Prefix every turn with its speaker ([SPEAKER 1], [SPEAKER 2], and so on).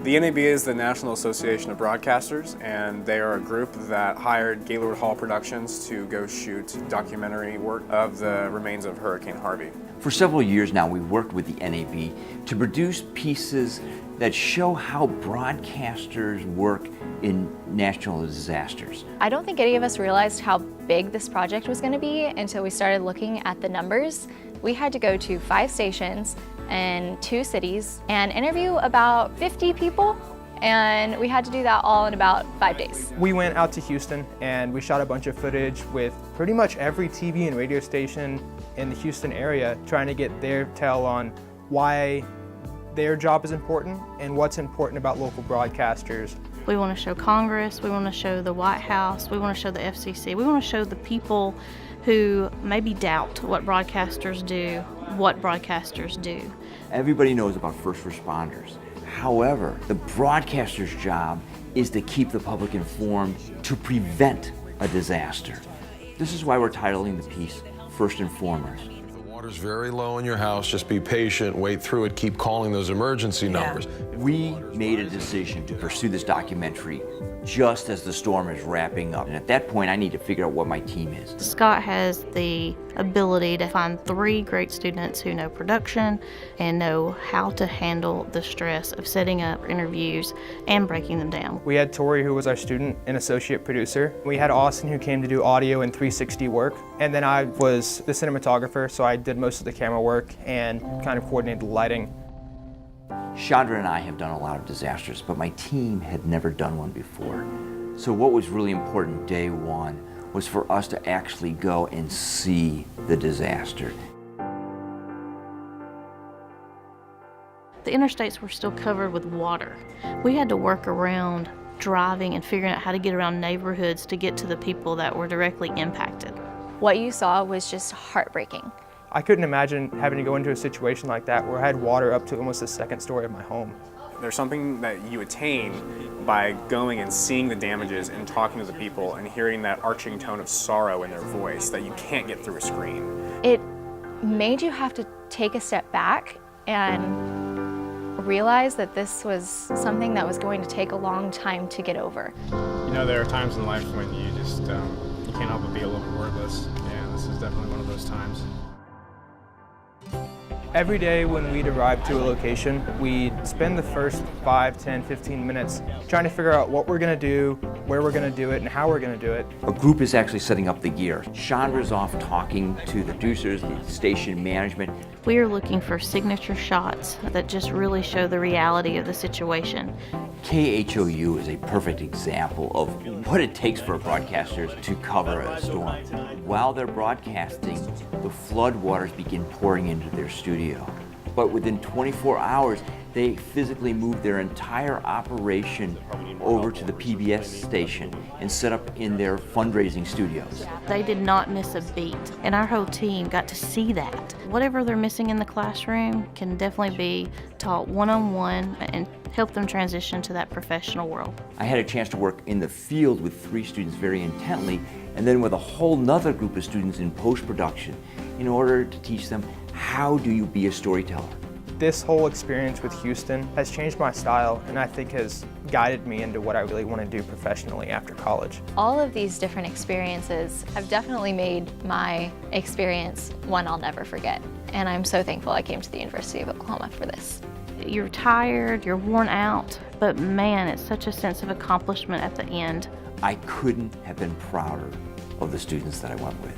[SPEAKER 1] The NAB is the National Association of Broadcasters, and they are a group that hired Gaylord Hall Productions to go shoot documentary work of the remains of Hurricane Harvey.
[SPEAKER 2] For several years now, we've worked with the NAB to produce pieces that show how broadcasters work in national disasters.
[SPEAKER 3] I don't think any of us realized how big this project was going to be until we started looking at the numbers. We had to go to 5 stations in 2 cities and interview about 50 people, and we had to do that all in about 5 days.
[SPEAKER 4] We went out to Houston and we shot a bunch of footage with pretty much every TV and radio station in the Houston area, trying to get their tell on why their job is important and what's important about local broadcasters.
[SPEAKER 5] We want to show Congress, we want to show the White House, we want to show the FCC, we want to show the people who maybe doubt what broadcasters do.
[SPEAKER 2] Everybody knows about first responders. However, the broadcaster's job is to keep the public informed to prevent a disaster. This is why we're titling the piece First and Foremost.
[SPEAKER 6] If the water's very low in your house, just be patient, wait through it, keep calling those emergency numbers.
[SPEAKER 2] We made a decision to pursue this documentary just as the storm is wrapping up. And at that point, I need to figure out what my team is.
[SPEAKER 5] Scott has the ability to find 3 great students who know production and know how to handle the stress of setting up interviews and breaking them down.
[SPEAKER 4] We had Tori, who was our student and associate producer. We had Austin, who came to do audio and 360 work. And then I was the cinematographer, so I did most of the camera work and kind of coordinated the lighting.
[SPEAKER 2] Chandra and I have done a lot of disasters, but my team had never done one before. So what was really important day one was for us to actually go and see the disaster.
[SPEAKER 5] The interstates were still covered with water. We had to work around driving and figuring out how to get around neighborhoods to get to the people that were directly impacted.
[SPEAKER 3] What you saw was just heartbreaking.
[SPEAKER 4] I couldn't imagine having to go into a situation like that where I had water up to almost the 2nd story of my home.
[SPEAKER 1] There's something that you attain by going and seeing the damages and talking to the people and hearing that arching tone of sorrow in their voice that you can't get through a screen.
[SPEAKER 3] It made you have to take a step back and realize that this was something that was going to take a long time to get over.
[SPEAKER 7] You know, there are times in life when you just you can't help but be a little bit wordless, and this is definitely one of those times.
[SPEAKER 4] Every day when we'd arrive to a location, we'd spend the first 5, 10, 15 minutes trying to figure out what we're going to do, where we're going to do it, and how we're going to do it.
[SPEAKER 2] A group is actually setting up the gear. Chandra's off talking to the producers, the station management.
[SPEAKER 5] We are looking for signature shots that just really show the reality of the situation.
[SPEAKER 2] KHOU is a perfect example of what it takes for broadcasters to cover a storm. While they're broadcasting, the flood waters begin pouring into their studio. But within 24 hours, they physically move their entire operation over to the PBS station and set up in their fundraising studios.
[SPEAKER 5] They did not miss a beat, and our whole team got to see that. Whatever they're missing in the classroom can definitely be taught one-on-one and help them transition to that professional world.
[SPEAKER 2] I had a chance to work in the field with 3 students very intently, and then with a whole nother group of students in post-production in order to teach them how do you be a storyteller.
[SPEAKER 4] This whole experience with Houston has changed my style and I think has guided me into what I really want to do professionally after college.
[SPEAKER 3] All of these different experiences have definitely made my experience one I'll never forget. And I'm so thankful I came to the University of Oklahoma for this.
[SPEAKER 5] You're tired, you're worn out, but man, it's such a sense of accomplishment at the end.
[SPEAKER 2] I couldn't have been prouder of the students that I went with.